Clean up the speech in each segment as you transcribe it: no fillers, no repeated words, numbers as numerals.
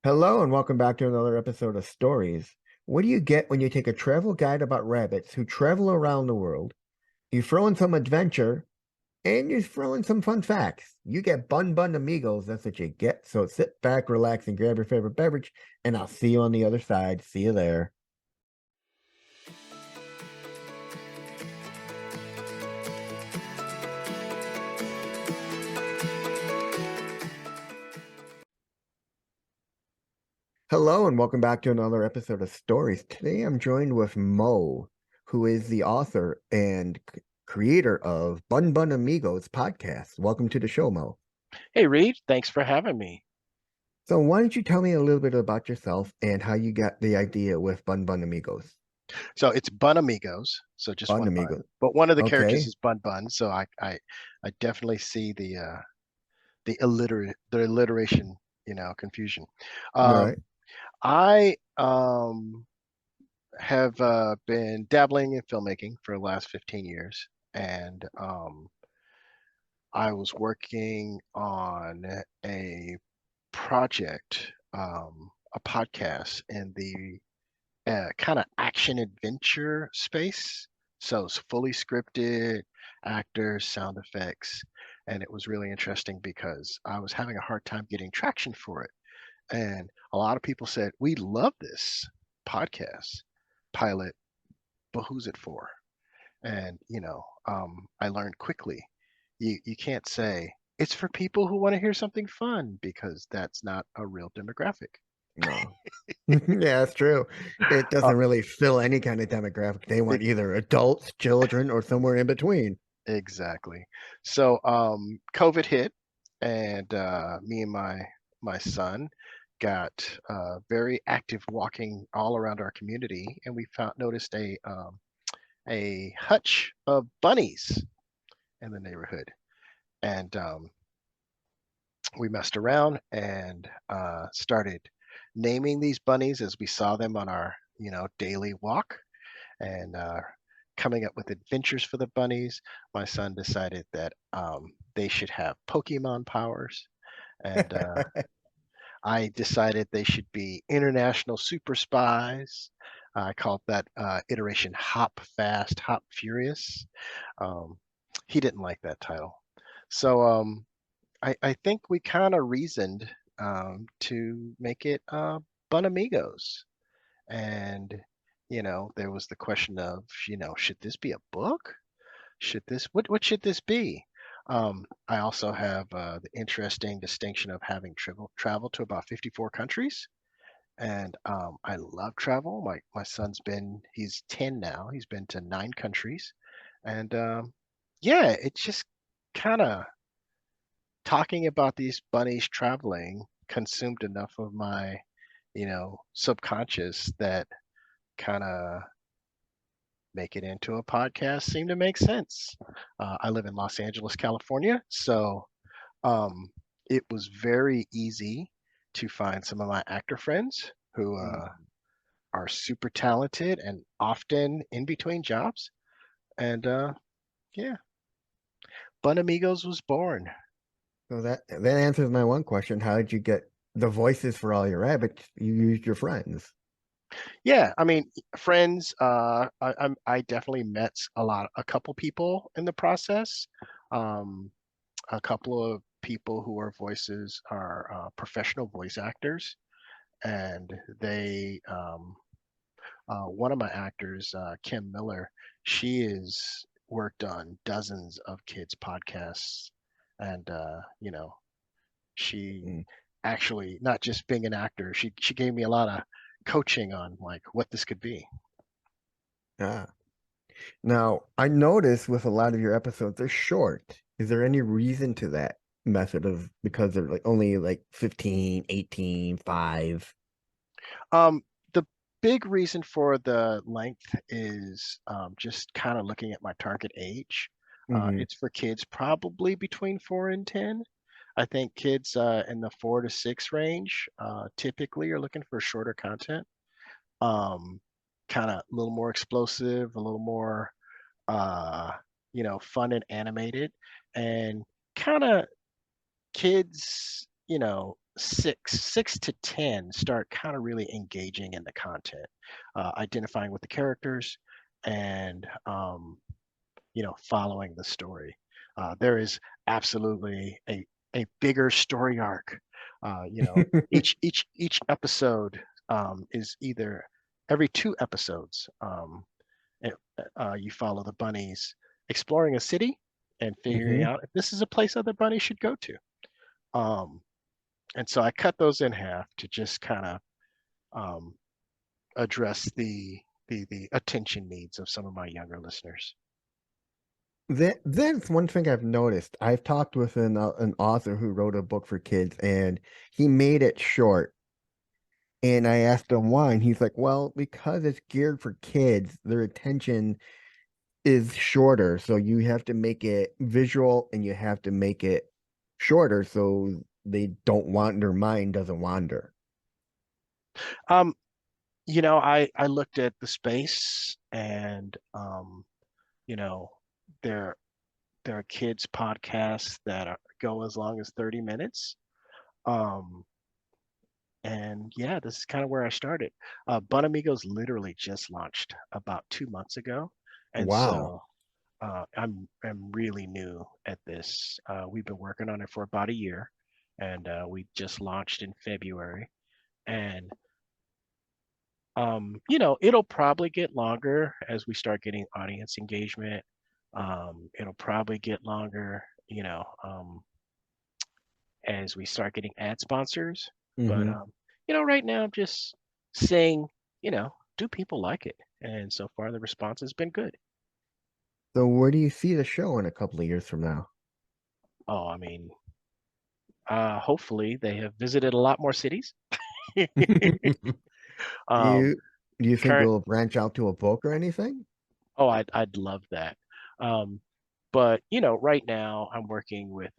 Hello and welcome back to another episode of Stories. What do you get when you take a travel guide about rabbits who travel around the world? You throw in some adventure and you throw in some fun facts. You get Bun Amigos, that's what you get. So sit back, relax, and grab your favorite beverage, and I'll see you on the other side. See you there. Hello and welcome back to another episode of Stories. Today I'm joined with Mo, who is the author and creator of Bun Amigos podcast. Welcome to the show, Mo. Hey Reed, thanks for having me. So why don't you tell me a little bit about yourself and how you got the idea with Bun Amigos? So it's Bun Amigos, so just Bun one bun. Amigos. But one of the characters Okay. is Bun Bun, so I definitely see the alliteration, confusion. All Um, right. I have been dabbling in filmmaking for the last 15 years, and I was working on a project, a podcast in the kind of action adventure space. So it's fully scripted, actors, sound effects, and it was really interesting because I was having a hard time getting traction for it. And a lot of people said, "We love this podcast pilot, but who's it for?" And I learned quickly you can't say it's for people who want to hear something fun because that's not a real demographic. No. Yeah, that's true. It Uh, doesn't really fill any kind of demographic. They want either adults, children, or somewhere in between. Exactly. So COVID hit, and me and my son got very active walking all around our community, and we found noticed a hutch of bunnies in the neighborhood, and we messed around and started naming these bunnies as we saw them on our daily walk, and coming up with adventures for the bunnies. My son decided that they should have Pokemon powers, and I decided they should be international super spies. I called that iteration Hop Fast, Hop Furious. Um, he didn't like that title. So I think we kind of reasoned to make it Bun Amigos. And, there was the question of, should this be a book? What should this be? I also have the interesting distinction of having traveled to about 54 countries. And I love travel. My he's 10 now. He's been to 9 countries. And yeah, it's just kind of talking about these bunnies traveling consumed enough of my, subconscious that kind of make it into a podcast seemed to make sense. I live in Los Angeles, California, so um, it was very easy to find some of my actor friends who are super talented and often in between jobs. And yeah, Bun Amigos was born. So that answers my one question. How did you get the voices for all your rabbits? You used your friends. Yeah, I mean, friends. I definitely met a couple people in the process. Um, a couple of people who are voices are professional voice actors, and one of my actors, Kim Miller, she has worked on dozens of kids podcasts, and she Mm. actually not just being an actor, she gave me a lot of coaching on like what this could be. Ah. Now, I notice with a lot of your episodes, they're short. Is there any reason to that method of because they're like only like 15, 18, 5? The big reason for the length is just kind of looking at my target age. Mm-hmm. It's for kids probably between 4 and 10. I think kids in the 4 to 6 range typically are looking for shorter content, um, kind of a little more explosive, a little more, uh, fun and animated, and kind of kids, six to 10 start kind of really engaging in the content, identifying with the characters and, following the story. There is absolutely a bigger story arc. Each episode is either every 2 episodes. It, you follow the bunnies exploring a city and figuring Hmm. out if this is a place other bunnies should go to. Um, and so I cut those in half to just kind of um, address the attention needs of some of my younger listeners. That's one thing I've noticed. I've talked with an author who wrote a book for kids, and he made it short. And I asked him why, and he's like, "Well, because it's geared for kids, their attention is shorter, so you have to make it visual and you have to make it shorter so they don't want their mind doesn't wander." Um, I looked at the space and you know, there there are kids podcasts that go as long as 30 minutes. Um, and yeah, this is kind of where I started. Bun Amigos literally just launched about 2 months ago, and Wow. so I'm really new at this. We've been working on it for about a year, and we just launched in February. And it'll probably get longer as we start getting audience engagement. It'll probably get longer, as we start getting ad sponsors. But Hmm. right now I'm just saying, do people like it? And so far the response has been good. So where do you see the show in a couple of years from now? Oh, I mean, hopefully they have visited a lot more cities. Do um, you do you think current you'll branch out to a book or anything? Oh, I'd love that. Um, but right now I'm working with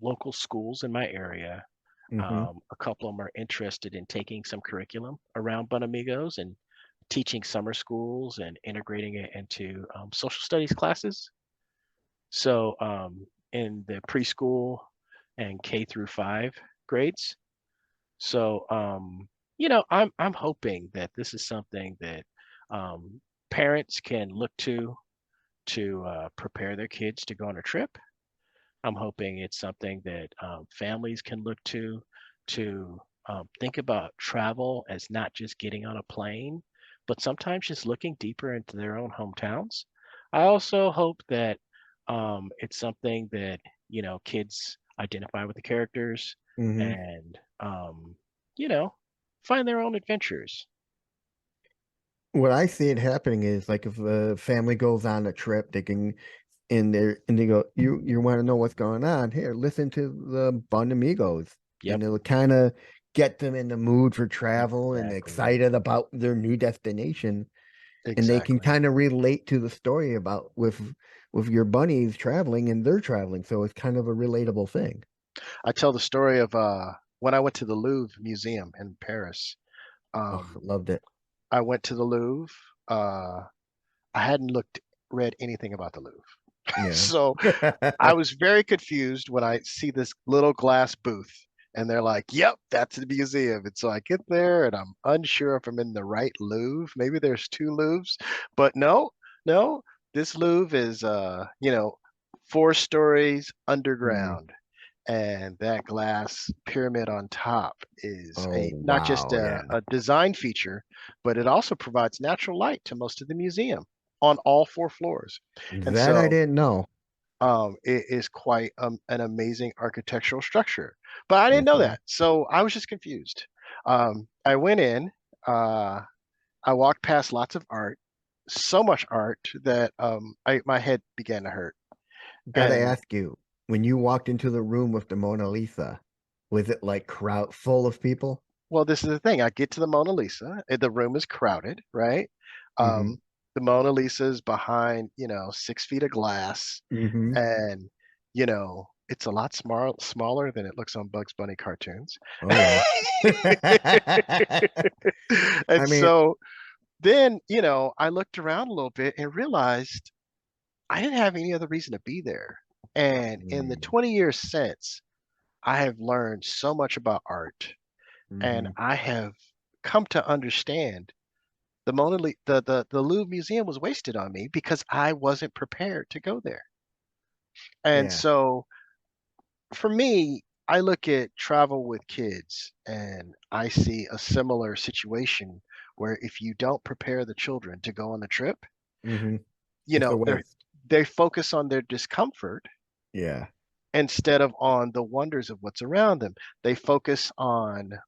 local schools in my area. Hmm. A couple of them are interested in taking some curriculum around Bun Amigos and teaching summer schools and integrating it into social studies classes. So in the preschool and K through 5 grades. So I'm hoping that this is something that parents can look to prepare their kids to go on a trip. I'm hoping it's something that families can look to think about travel as not just getting on a plane, but sometimes just looking deeper into their own hometowns. I also hope that it's something that kids identify with the characters Hmm. and you know find their own adventures. What I see it happening is like if a family goes on a trip, they can and they go, you want to know what's going on? Here, listen to the Bun Amigos. Yep, And it'll kind of get them in the mood for travel and exactly, excited about their new destination. And they can exactly. kind of relate to the story about with your bunnies traveling and they're traveling. So it's kind of a relatable thing. I tell the story of when I went to the Louvre Museum in Paris. Oh, Um, loved it. I went to the Louvre. Uh, I hadn't read anything about the Louvre. Yeah. So I was very confused when I see this little glass booth and they're like, yep, that's the museum. And so I get there and I'm unsure if I'm in the right Louvre. Maybe there's two Louvres, but no, no, this Louvre is, 4 stories Mm. underground. And that glass pyramid on top is Oh, a not just wow. Yeah. a design feature, but it also provides natural light to most of the museum on all 4 floors. And That I so didn't know. it is quite an amazing architectural structure. But I didn't Yes, know it is. that, so I was just confused. I went in, uh, I walked past lots of art, so much art that my head began to hurt. Gotta And ask you, when you walked into the room with the Mona Lisa, was it like crowd full of people? well, this is the thing. I get to the Mona Lisa. The room is crowded, right? Mm-hmm. The Mona Lisa is behind, 6 feet of glass, Mm-hmm. and it's a lot smaller than it looks on Bugs Bunny cartoons. Oh yeah. And I mean, so then, I looked around a little bit and realized I didn't have any other reason to be there. And in the mm, 20 years since, I have learned so much about art, and Mhm. I have come to understand the Mona Li the Louvre Museum was wasted on me because I wasn't prepared to go there. And Yeah. so for me, I look at travel with kids and I see a similar situation where if you don't prepare the children to go on the trip, Mhm. you It's a know, waste. they focus on their discomfort Yeah. instead of on the wonders of what's around them. They focus on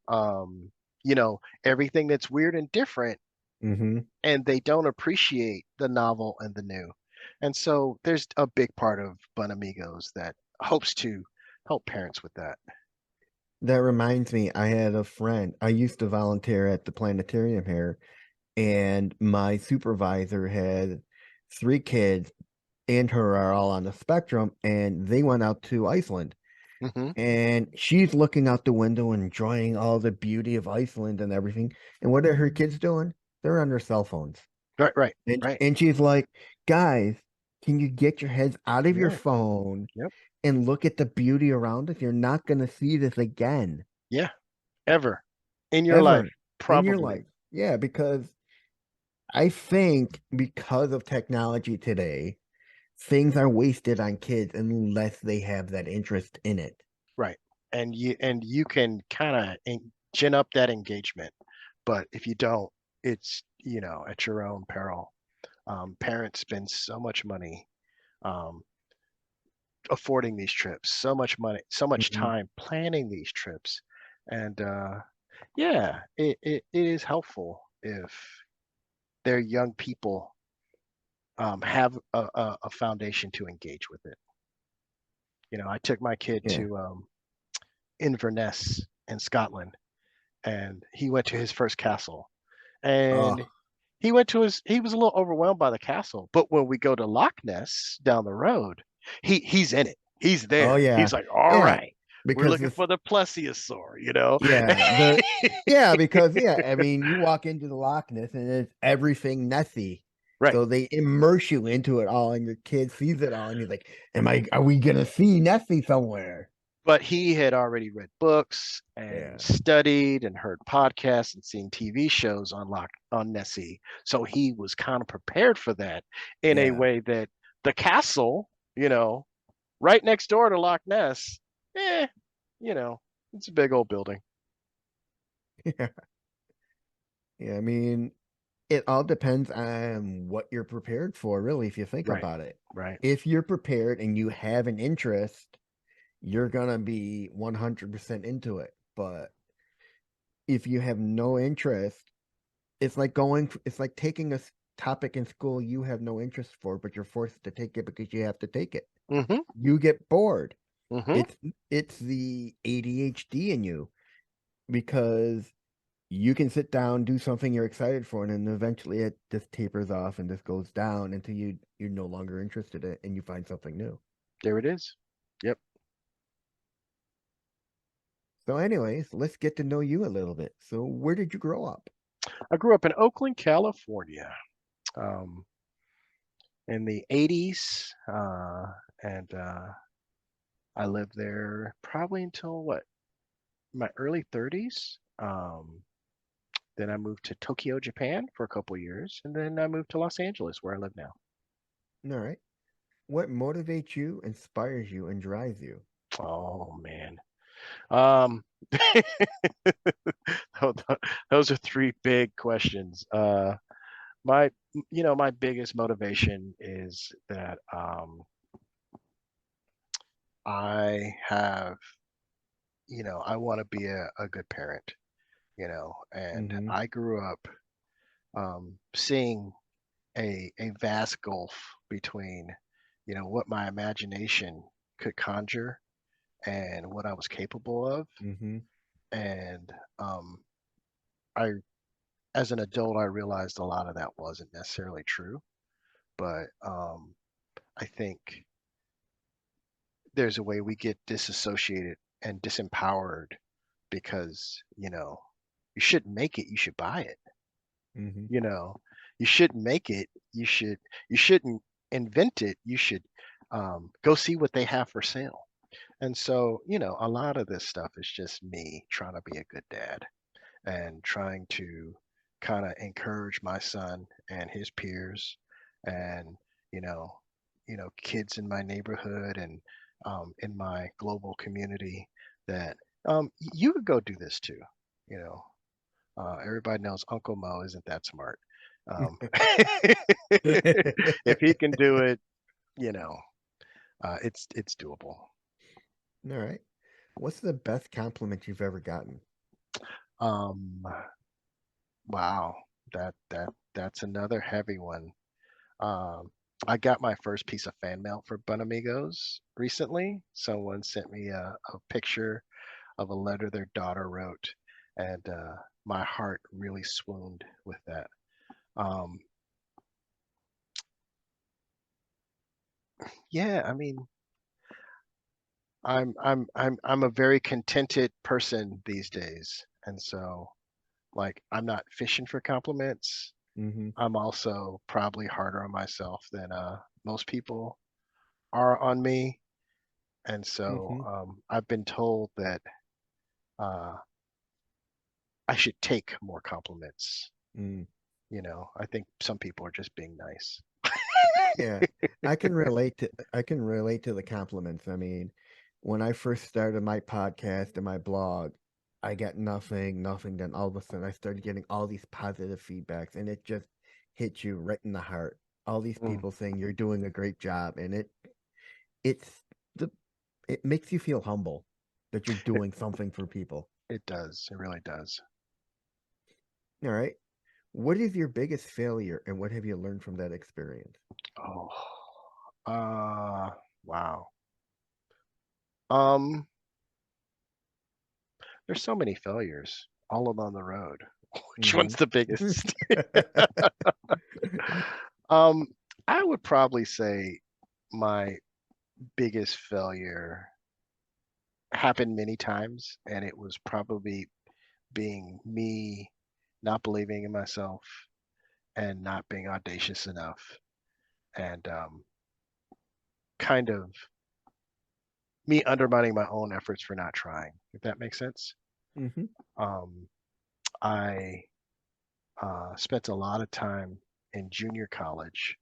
everything that's weird and different, Mhm. and they don't appreciate the novel and the new. And so there's a big part of Bun Amigos that hopes to help parents with that. That reminds me, I had a friend. I used to volunteer at the planetarium here, and my supervisor had three kids and her are all on the spectrum, and they went out to Iceland. Hmm. And she's looking out the window, enjoying all the beauty of Iceland and everything. And what are her kids doing? They're on their cell phones. Right, right, And right. and she's like, guys, can you get your heads out of your Yeah, phone yep, and look at the beauty around us? You're not going to see this again, yeah. Ever in your life, ever in your probably. life. Yeah, because I think because of technology today, things are wasted on kids unless they have that interest in it. Right. And you can kind of gin up that engagement, but if you don't, it's at your own peril. Parents spend so much money um, affording these trips, so much money, so much Mhm. time planning these trips, and yeah, it is helpful if their young people have a foundation to engage with it. I took my kid Yeah. to Inverness in Scotland, and he went to his first castle. And Oh, he was a little overwhelmed by the castle. But when we go to Loch Ness down the road, he's in it. He's oh there. yeah. He's like, all Yeah. right, we're Because looking this for the plesiosaur. yeah, the yeah, because yeah, I mean you walk into the Loch Ness and it's everything Nessie. Right. So they immerse you into it all and your kid sees it all and he's like, are we gonna see Nessie somewhere? But he had already read books and Yeah. studied and heard podcasts and seen TV shows on Nessie. So he was kind of prepared for that in a Yeah. way that the castle, right next door to Loch Ness, eh, you know, it's a big old building. Yeah. Yeah. I mean, it all depends on what you're prepared for, really, if you think Right, about it. right. If you're prepared and you have an interest, you're gonna be 100% into it. But if you have no interest, it's like taking a topic in school you have no interest for, but you're forced to take it because you have to take it. Mhm, You get bored. mhm. It's the ADHD in you because you can sit down, do something you're excited for, and then eventually it just tapers off and just goes down until you're no longer interested in it and you find something new. There it is. Yep. So, anyways, let's get to know you a little bit. So, where did you grow up? I grew up in Oakland, California, um, in the 80s, and I lived there probably until what, my early 30s. Then I moved to Tokyo, Japan for a couple years, and then I moved to Los Angeles, where I live now. All right. What motivates you, inspires you, and drives you? Oh man. Um, tho- tho- those are three big questions. My, my biggest motivation is that I have, I want to be a good parent, and Mm-hmm. I grew up seeing a vast gulf between, what my imagination could conjure and what I was capable of. Mm-hmm. And I, as an adult, I realized a lot of that wasn't necessarily true. But I think there's a way we get disassociated and disempowered because, you shouldn't make it, you should buy it. Mm-hmm. You know, you shouldn't make it, you shouldn't invent it, you should go see what they have for sale. And so, a lot of this stuff is just me trying to be a good dad and trying to kind of encourage my son and his peers and, you know, kids in my neighborhood and in my global community that you could go do this too. You know, everybody knows Uncle Mo isn't that smart. Um, if he can do it, you know, it's doable. All right. What's the best compliment you've ever gotten? Um, wow, that's another heavy one. Um, I got my first piece of fan mail for Bun Amigos recently. Someone sent me a picture of a letter their daughter wrote, and my heart really swooned with that. Um, yeah, I mean, I'm a very contented person these days, and so like I'm not fishing for compliments. Mm-hmm. I'm also probably harder on myself than most people are on me, and so Mm-hmm. I've been told that uh, I should take more compliments. Mm. I think some people are just being nice. Yeah, I can relate to the compliments. I mean, when I first started my podcast and my blog, I got nothing. Then all of a sudden I started getting all these positive feedbacks and it just hits you right in the heart. All these Mm, people saying you're doing a great job and it's the it makes you feel humble that you're it, doing something for people. it does. It really does. All right. What is your biggest failure and what have you learned from that experience? Oh, wow. Um, there's so many failures all along the road. Which Mm-hmm. one's the biggest? Um, I would probably say my biggest failure happened many times, and it was probably being me not believing in myself and not being audacious enough, and kind of me undermining my own efforts for not trying, if that makes sense. Mm-hmm. Um, I spent a lot of time in junior college,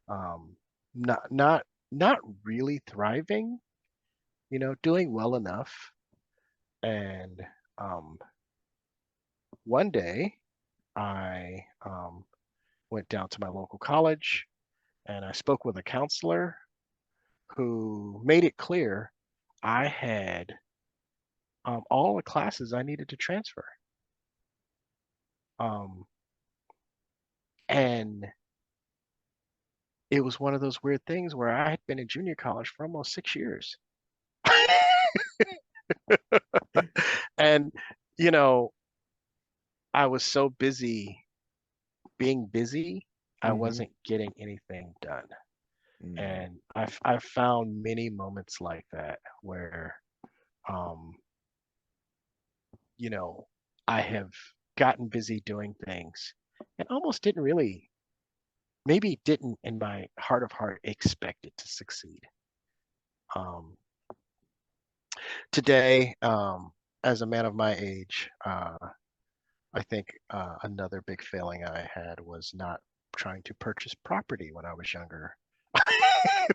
um, not really thriving, doing well enough. And um, one day, I went down to my local college and I spoke with a counselor who made it clear I had all the classes I needed to transfer. Um, and it was one of those weird things where I had been in junior college for almost 6 years. And, you know, I was so busy being busy, I Mm-hmm. wasn't getting anything done. Mm. And I've found many moments like that where, um, you know, I have gotten busy doing things and almost didn't really, maybe didn't in my heart of heart expect it to succeed. Um, Today, as a man of my age, I think another big failing I had was not trying to purchase property when I was younger.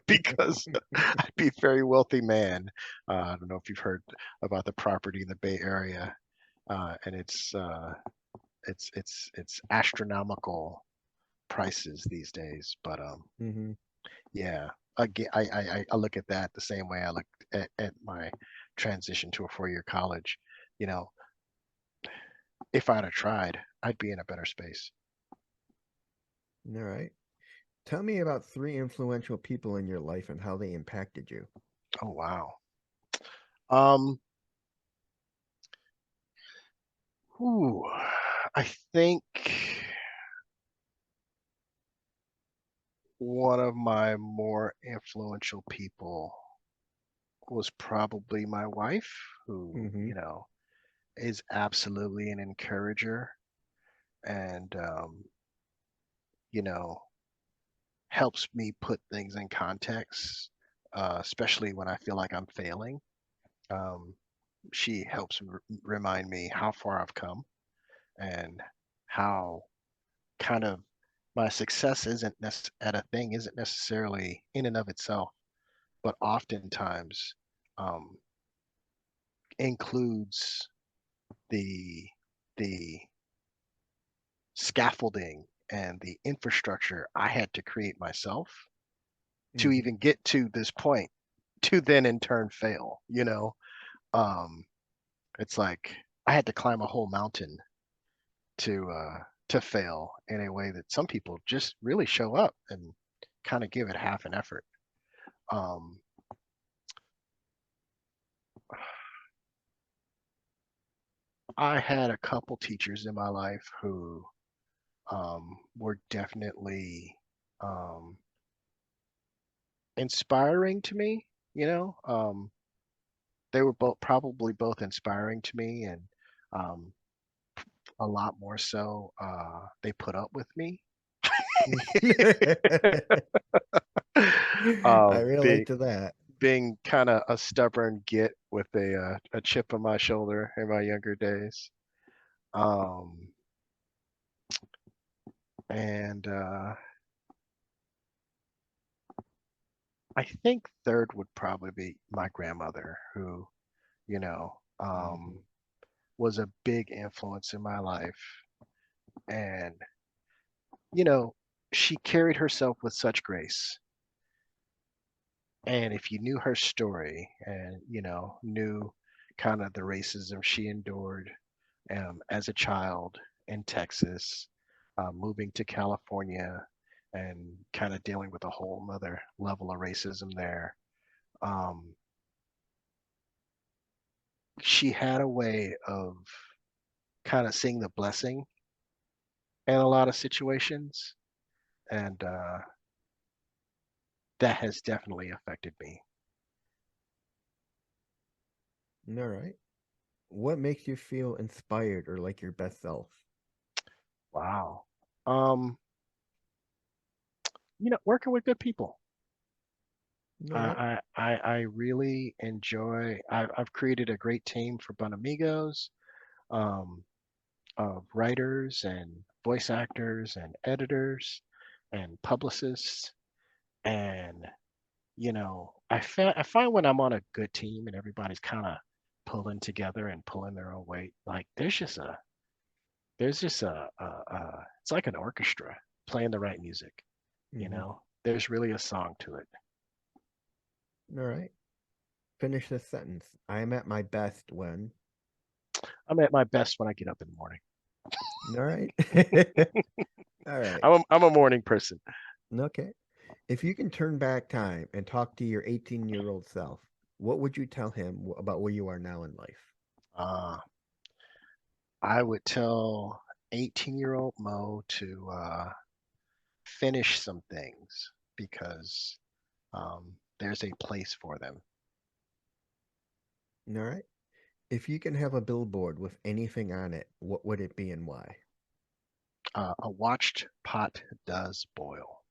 Because I'd be a very wealthy man. I don't know if you've heard about the property in the Bay Area, and it's astronomical prices these days. But Mm-hmm. yeah, again, I look at that the same way I look at my transition to a 4-year college. You know, if I'd have tried, I'd be in a better space. All right. Tell me about three influential people in your life and how they impacted you. Oh wow. Um, Ooh, I think one of my more influential people was probably my wife, who, Mm-hmm. is absolutely an encourager and, you know, helps me put things in context, especially when I feel like I'm failing. Um, she helps remind me how far I've come and how kind of my success at a thing isn't necessarily in and of itself, but oftentimes um, includes the the scaffolding and the infrastructure I had to create myself to Hmm. even get to this point to then in turn fail, you know? Um, it's like I had to climb a whole mountain to fail in a way that some people just really show up and kind of give it half an effort. Um, I had a couple teachers in my life who were definitely um, inspiring to me. You know, they were both probably both inspiring to me, and um, a lot more so, they put up with me. I Being relate to that. being kind of a stubborn git with a chip on my shoulder in my younger days. Um, and I think third would probably be my grandmother, who, you know, Hmm. was a big influence in my life. And, you know, she carried herself with such grace. And if you knew her story and, knew kind of the racism she endured as a child in Texas, moving to California and kind of dealing with a whole other level of racism there, um, she had a way of kind of seeing the blessing in a lot of situations. And that has definitely affected me. All right. What makes you feel inspired or like your best self? Wow. Um, working with good people. All right. I really enjoy. I've created a great team for Bun Amigos, um, of writers and voice actors and editors and publicists. And I find when I'm on a good team and everybody's kind of pulling together and pulling their own weight, like it's like an orchestra playing the right music. Hmm. There's really a song to it. All right. Finish this sentence. I am at my best when. I'm at my best when I get up in the morning. All right. All right. I'm a morning person. Okay. If you can turn back time and talk to your 18-year-old self, what would you tell him about where you are now in life? Uh, I would tell 18-year-old Mo to finish some things because there's a place for them. All right. If you can have a billboard with anything on it, what would it be and why? A watched pot does boil.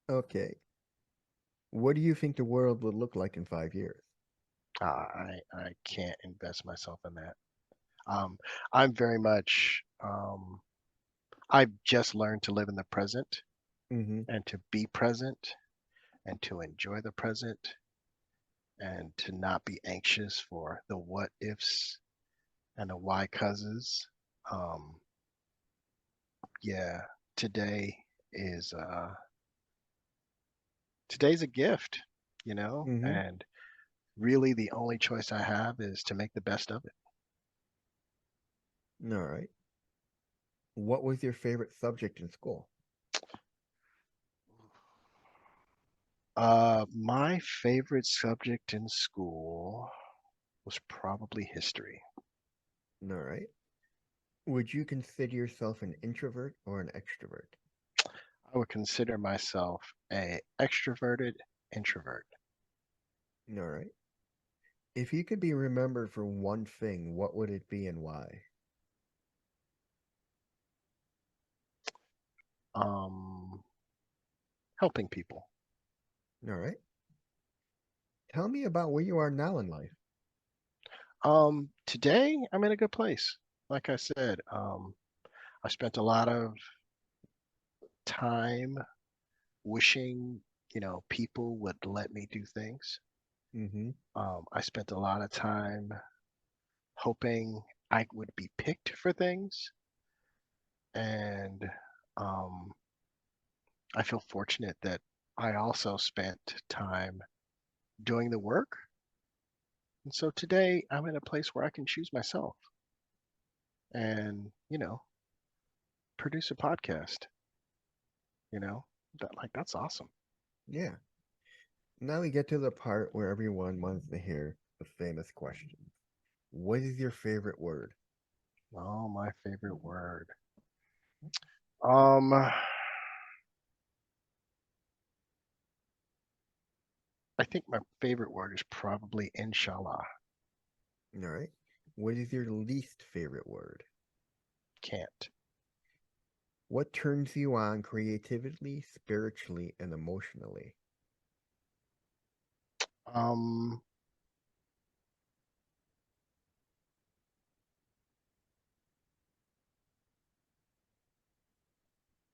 Okay. What do you think the world would look like in 5 years? I can't invest myself in that. Um, I'm very much I've just learned to live in the present Hmm. and to be present and to enjoy the present and to not be anxious for the what ifs and the why causes. Um, yeah, today is today's a gift, Hmm. and really the only choice I have is to make the best of it. All right. What was your favorite subject in school? My favorite subject in school was probably history. All right. Would you consider yourself an introvert or an extrovert? I would consider myself a extroverted introvert. All right. If you could be remembered for one thing, what would it be and why? Um, Helping people. All right. Tell me about where you are now in life. Today I'm in a good place. Like I said, I spent a lot of time wishing, people would let me do things. Mm-hmm. I spent a lot of time hoping I would be picked for things, and um, I feel fortunate that I also spent time doing the work. And so today I'm in a place where I can choose myself and, produce a podcast, you know, that's awesome. Yeah. Now we get to the part where everyone wants to hear the famous question. What is your favorite word? Oh, my favorite word. Um, I think my favorite word is probably inshallah. All right. What is your least favorite word? Can't. What turns you on creatively, spiritually, and emotionally? Um,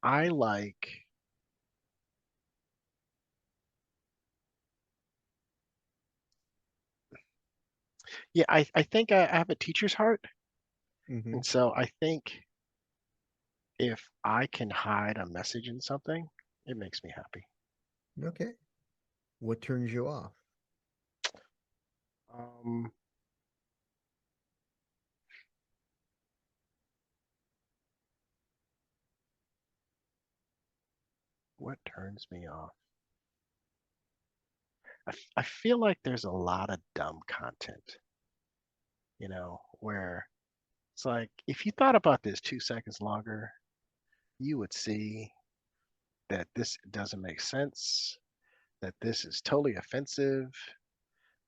I like, yeah, I think I have a teacher's heart. Mm-hmm. And so I think if I can hide a message in something, it makes me happy. Okay. What turns you off? Um, what turns me off? I feel like there's a lot of dumb content, where it's like, if you thought about this 2 seconds longer, you would see that this doesn't make sense, that this is totally offensive,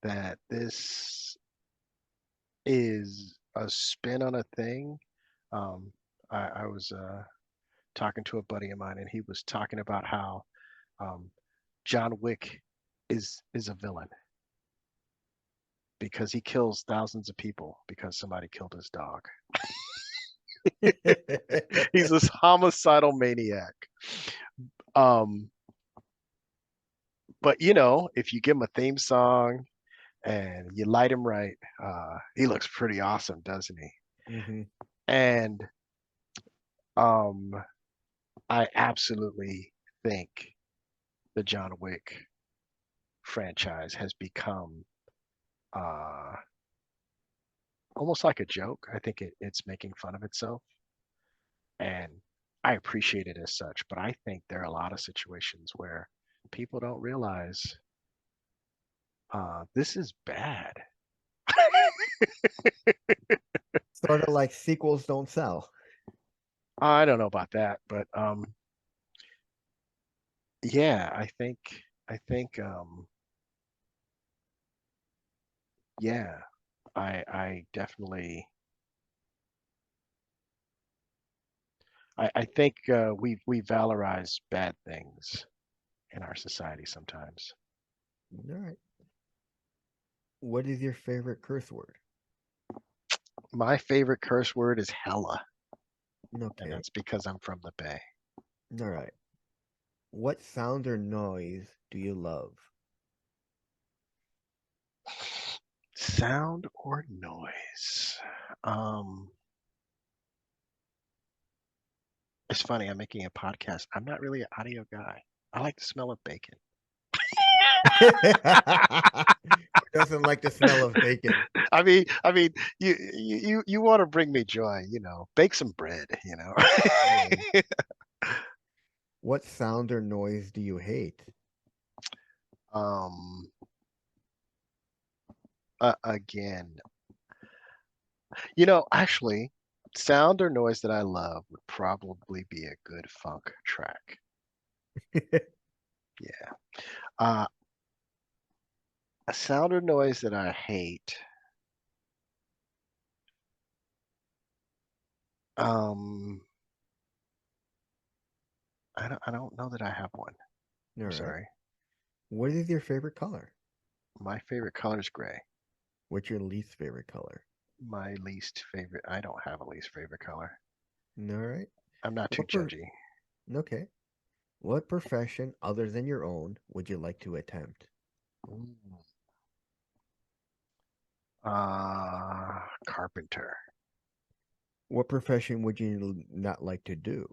that this is a spin on a thing. Um, I was talking to a buddy of mine, and he was talking about how um, John Wick is a villain because he kills thousands of people because somebody killed his dog. He's this homicidal maniac. Um, but if you give him a theme song and you light him right, he looks pretty awesome, doesn't he? Mm-hmm. And um, I absolutely think the John Wick franchise has become uh, almost like a joke. I think it's making fun of itself, and I appreciate it as such. But I think there are a lot of situations where people don't realize this is bad. Sort of like sequels don't sell. I don't know about that, but yeah, I think yeah, I definitely I think we valorize bad things in our society sometimes. All right. What is your favorite curse word? My favorite curse word is hella, and Okay. that's because I'm from the Bay. All right. What sound or noise do you love? Sound or noise? Um, it's funny, I'm making a podcast. I'm not really an audio guy. I like the smell of bacon. Who doesn't like the smell of bacon? I mean, you want to bring me joy, bake some bread, Yeah. What sound or noise do you hate? Um, again, actually, sound or noise that I love would probably be a good funk track. Yeah. Uh, a sound or noise that I hate. Um, I don't know that I have one. All I'm right. sorry. What is your favorite color? My favorite color is gray. What's your least favorite color? My least favorite. I don't have a least favorite color. All right. I'm not too What per judgy. Okay. What profession other than your own would you like to attempt? Mm. Carpenter. What profession would you not like to do?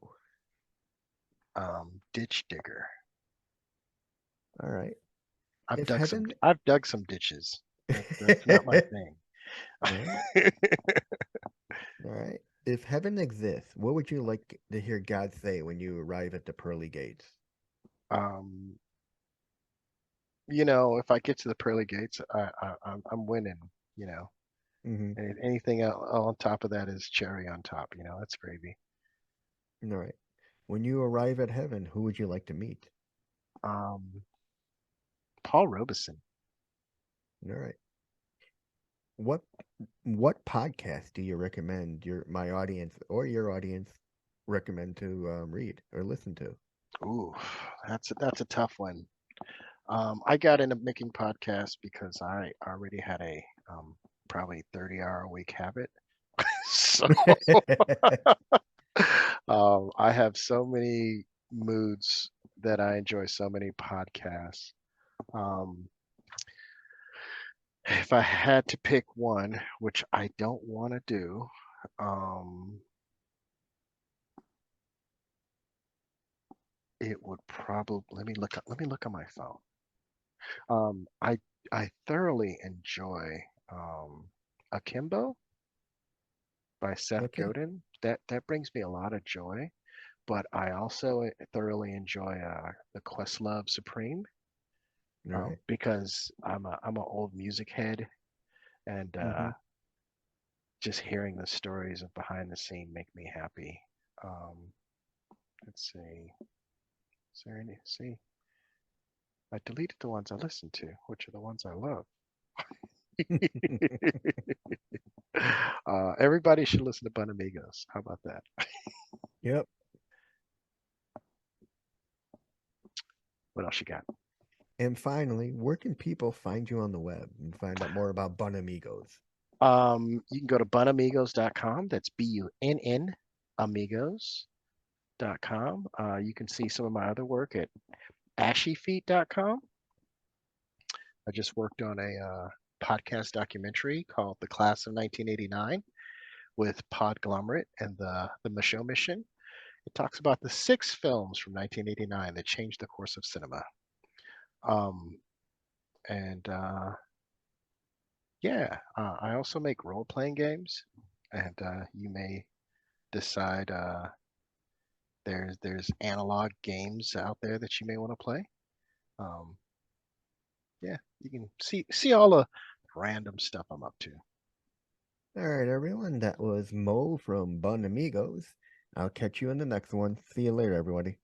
Ditch digger. All right. I've If dug some. heaven, I've dug some ditches. That's not my all thing. right, all right. If heaven exists, what would you like to hear God say when you arrive at the pearly gates? um, if I get to the pearly gates, I'm winning. You know, Mm-hmm. anything on top of that is cherry on top. That's gravy. All right. When you arrive at heaven, who would you like to meet? Um, Paul Robeson. All right. What what podcast do you recommend my audience or your audience recommend to read or listen to? Ooh, that's a tough one. I got into making podcasts because I already had a probably 30-hour a week habit. So I have so many moods that I enjoy so many podcasts. Um, if I had to pick one, which I don't want to do, um, it would probably let me look on my phone. Um, I I thoroughly enjoy Akimbo by Seth Okay. Godin. That brings me a lot of joy. But I also thoroughly enjoy the Questlove Supreme All right. because I'm a old music head, and Mm-hmm. just hearing the stories of behind the scene make me happy. Um, let's see, is there any? See, I deleted the ones I listened to, which are the ones I love. Everybody should listen to Bun Amigos. How about that? Yep. What else you got? And finally, where can people find you on the web and find out more about Bun Amigos? You can go to bunamigos.com. That's BUNN amigos.com. You can see some of my other work at ashyfeet.com. I just worked on a podcast documentary called The Class of 1989 with Podglomerate and the Michaud Mission. It talks about the 6 films from 1989 that changed the course of cinema. Um, and yeah, I also make role-playing games, and you may decide there's analog games out there that you may want to play. Um, yeah, you can see all the random stuff I'm up to. All right, everyone. That was Mo from Bun Amigos. I'll catch you in the next one. See you later, everybody.